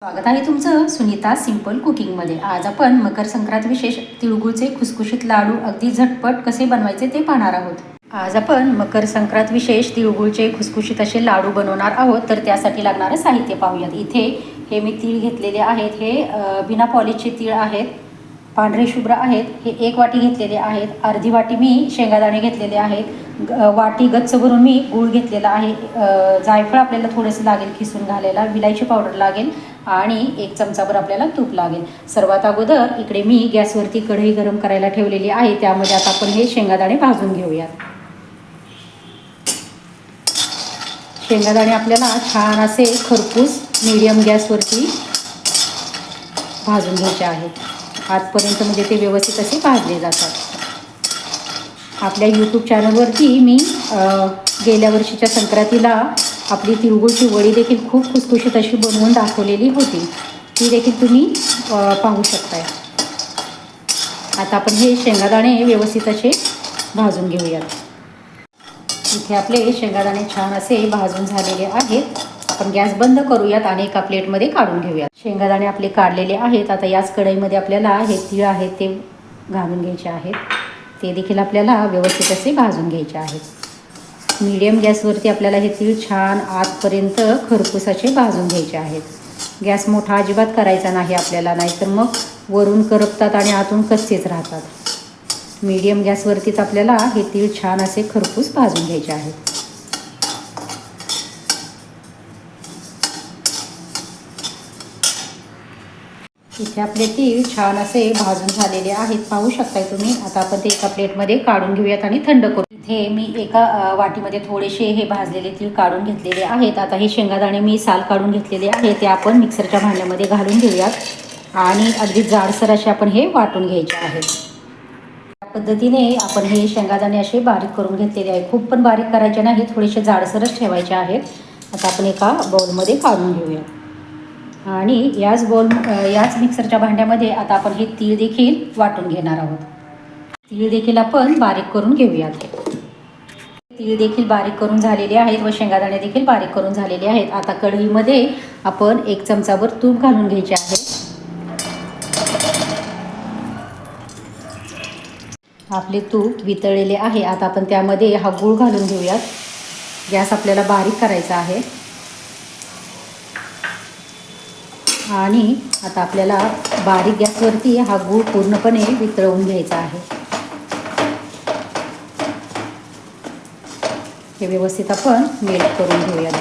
स्वागत आहे तुमचं सुनीता सिंपल कुकिंगमध्ये। आज आपण मकर संक्रांत विशेष तिळगुळचे खुसखुशीत लाडू अगदी झटपट कसे बनवायचे ते पाहणार आहोत। आज आपण मकर संक्रांत विशेष तिळगुळचे खुसखुशीत असे लाडू बनवणार आहोत। तर त्यासाठी लागणारे साहित्य पाहूयात। इथे हे मी तीळ घेतलेले आहेत। हे बिना पॉलिशचे तीळ आहेत, पांढरे शुभ्र आहेत। हे 1 वाटी घेतलेले आहेत। अर्धी वाटी मी शेंगादाणे घेतलेले आहेत। वाटी गच्च भरून मी गूळ घेतलेला आहे। जायफळ आपल्याला थोडंसं लागेल खिसून घालायला, विलायची पावडर लागेल आणि 1 चमचाभर आपल्याला तूप लागेल। सर्वात अगोदर इकडे मी गॅसवरती कढई गरम करायला ठेवलेली आहे। त्यामध्ये आता आपण हे शेंगादाणे भाजून घेऊयात। शेंगादाणे आपल्याला छान असे खरपूस मीडियम गॅसवरती भाजून घ्यायचे आहेत। आजपर्यंत म्हणजे ते व्यवस्थित असे भाजले जातात। आपल्या यूट्यूब चॅनलवरती मी गेल्या वर्षीच्या संक्रांतीला आपली तिळगुळची वडी देखील खूप खुसखुशीत अशी बनवून दाखवलेली होती। ती देखील तुम्ही पाहू शकताय। आता आपण हे शेंगादाणे व्यवस्थित असे भाजून घेऊयात। इथे आपले शेंगादाणे छान असे भाजून झालेले आहेत। आपण गॅस बंद करूयात आणि एका प्लेटमध्ये काढून घेऊयात। शेंगादाणे आपले काढलेले आहेत। आता याच कढईमध्ये आपल्याला हे तीळ आहेत ते घालून घ्यायचे आहेत। ते देखील आपल्याला व्यवस्थित असे भाजून घ्यायचे आहेत। मीडियम गॅसवरती आपल्याला हे तीळ छान आतपर्यंत खरपूस असे भाजून घ्यायचे आहेत। गॅस मोठा अजिबात करायचा नाही आपल्याला, नाहीतर मग वरून करपतात आणि आतून कच्चेच राहतात। मीडियम गॅसवरतीच आपल्याला हे तीळ छान असे खरपूस भाजून घ्यायचे आहेत। इथे आपले तीळ छान असे भाजून झालेले आहेत, पाहू शकताय तुम्ही। आता आपण ते एका प्लेटमध्ये काढून घेऊयात आणि थंड करू। इथे मी एका वाटीमध्ये थोडेसे हे भाजलेले तीळ काढून घेतलेले आहेत। आता हे शेंगादाणे मी साल काढून घेतलेले आहे, ते आपण मिक्सरच्या भांड्यामध्ये घालून घेऊयात आणि अगदी जाडसर असे आपण हे वाटून घ्यायचे आहेत। या पद्धतीने आपण हे शेंगादाणे असे बारीक करून घेतलेले आहे। खूप पण बारीक करायचे नाही, थोडेसे जाडसरच ठेवायचे आहेत। आता आपण एका बाउलमध्ये काढून घेऊया आणि याच मिक्सरच्या भांड्यामध्ये आता आपण हे तीळ देखील वाटून घेणार आहोत। तीळ देखील आपण बारीक करून घेऊयात। तीळ देखील बारीक करून झालेले आहेत व शेंगादाणे देखील बारीक करून झालेले आहेत। आता कढईमध्ये आपण 1 चमचाभर तूप घालून घ्यायचे आहे। आपले तूप वितळलेले आहे। आता आपण त्यामध्ये हा गूळ घालून घेऊयात। गॅस आपल्याला बारीक करायचा आहे आणि आता आपल्याला बारीक गॅसवरती हा गूळ पूर्णपणे वितळवून घ्यायचा आहे। हे व्यवस्थित आपण मेल्ट करून घेऊयात।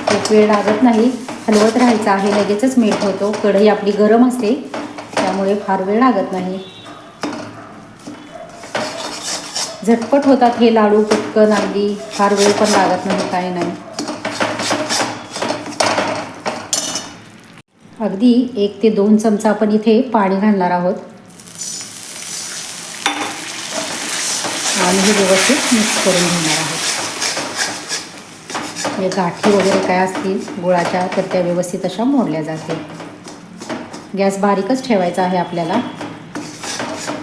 खूप वेळ लागत नाही, हलवत राहायचं आहे, लगेचच मेल्ट होतो। कढई आपली गरम असते त्यामुळे फार वेळ लागत नाही। झटपट होतात हे लाडू, पटकन, अगदी फार वेळ पण लागत नाही, काही नाही। अगदी 1 ते 2 चमचा आपण इथे पाणी घालणार आहोत आणि हे व्यवस्थित मिक्स करून घेणार आहोत। हे गाठी वगैरे काय असतील गुळाच्या तर त्या व्यवस्थित अशा मोडल्या जातील। गॅस बारीकच ठेवायचा आहे आपल्याला।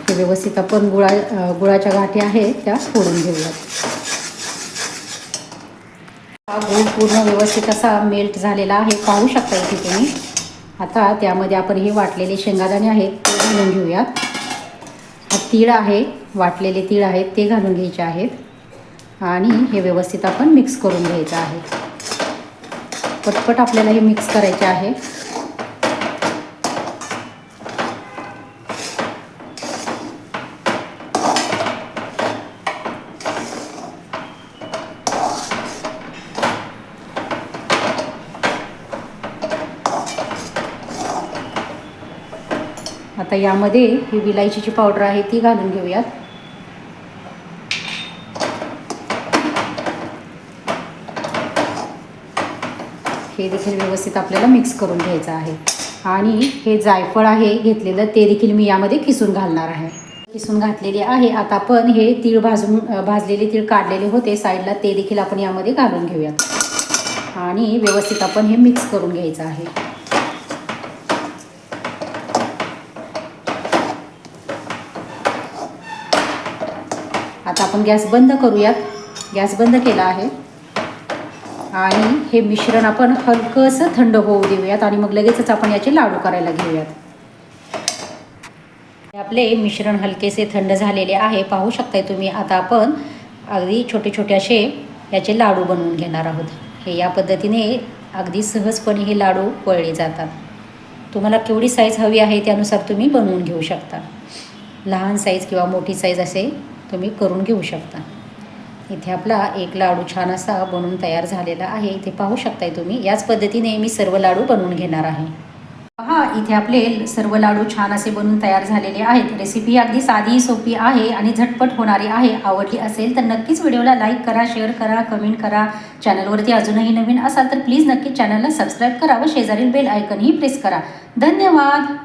हे व्यवस्थित आपण गुळाच्या गाठी आहेत त्या फोडून घेऊयात। हा गूळ पूर्ण व्यवस्थित असा मेल्ट झालेला आहे, पाहू शकता इथे तुम्ही। आता त्यामध्ये आपण हे वाटलेले शेंगादाणे आहेत ते घालून घेऊयात। हा तीळ आहे, वाटलेले तीळ आहेत ते घालून घ्यायचे आहेत आणि हे व्यवस्थित आपण मिक्स करून घ्यायचं आहे। पटपट आपल्याला हे मिक्स करायचे आहे। आता यामध्ये ही विलायचीची पावडर आहे ती घालून घेऊयात। हे देखील व्यवस्थित आपल्याला मिक्स करून घ्यायचं आहे आणि हे जायफळ आहे घेतलेलं ते देखील मी यामध्ये किसून घालणार आहे। किसून घातलेले आहे। आता आपण हे तीळ भाजलेले तीळ काढलेले होते साईडला, ते देखील आपण यामध्ये घालून घेऊयात आणि व्यवस्थित आपण हे मिक्स करून घ्यायचं आहे। आता आपण गॅस बंद करूयात। गॅस बंद केला आहे। आणि हे मिश्रण आपण हलकंसं थंड होऊ देऊयात आणि मग लगेचच आपण याचे लाडू करायला घेऊयात. आपले मिश्रण हलकेसे थंड झालेले आहे, पाहू शकताय तुम्ही. आता आपण अगदी छोटे छोटे असे याचे लाडू बनवून घेणार आहोत. हे या पद्धतीने अगदी सहजपणे हे लाडू वळले जातात. तुम्हाला केवढी साईज हवी आहे त्यानुसार तुम्ही बनवून घेऊ शकता. लहान साईज किंवा मोठी साईज असे तुम्ही करून घेऊ शकता. इथे आपला एक लाडू छान असा बनवून तयार झालेला आहे. इथे पाहू शकताय तुम्ही. याच पद्धतीने मी सर्व लाडू बनवून घेणार आहे. पहा, इथे आपले सर्व लाडू छान असे बनवून तयार झालेले आहेत. रेसिपी अगदी साधी सोपी आहे आणि झटपट होणारी आहे. आवडली असेल तर नक्कीच व्हिडिओला लाईक करा, शेअर करा, कमेंट करा. चॅनलवरती अजूनही नवीन असाल तर प्लीज नक्की चॅनलला सबस्क्राईब करा व शेजारील बेल आयकनही प्रेस करा. धन्यवाद.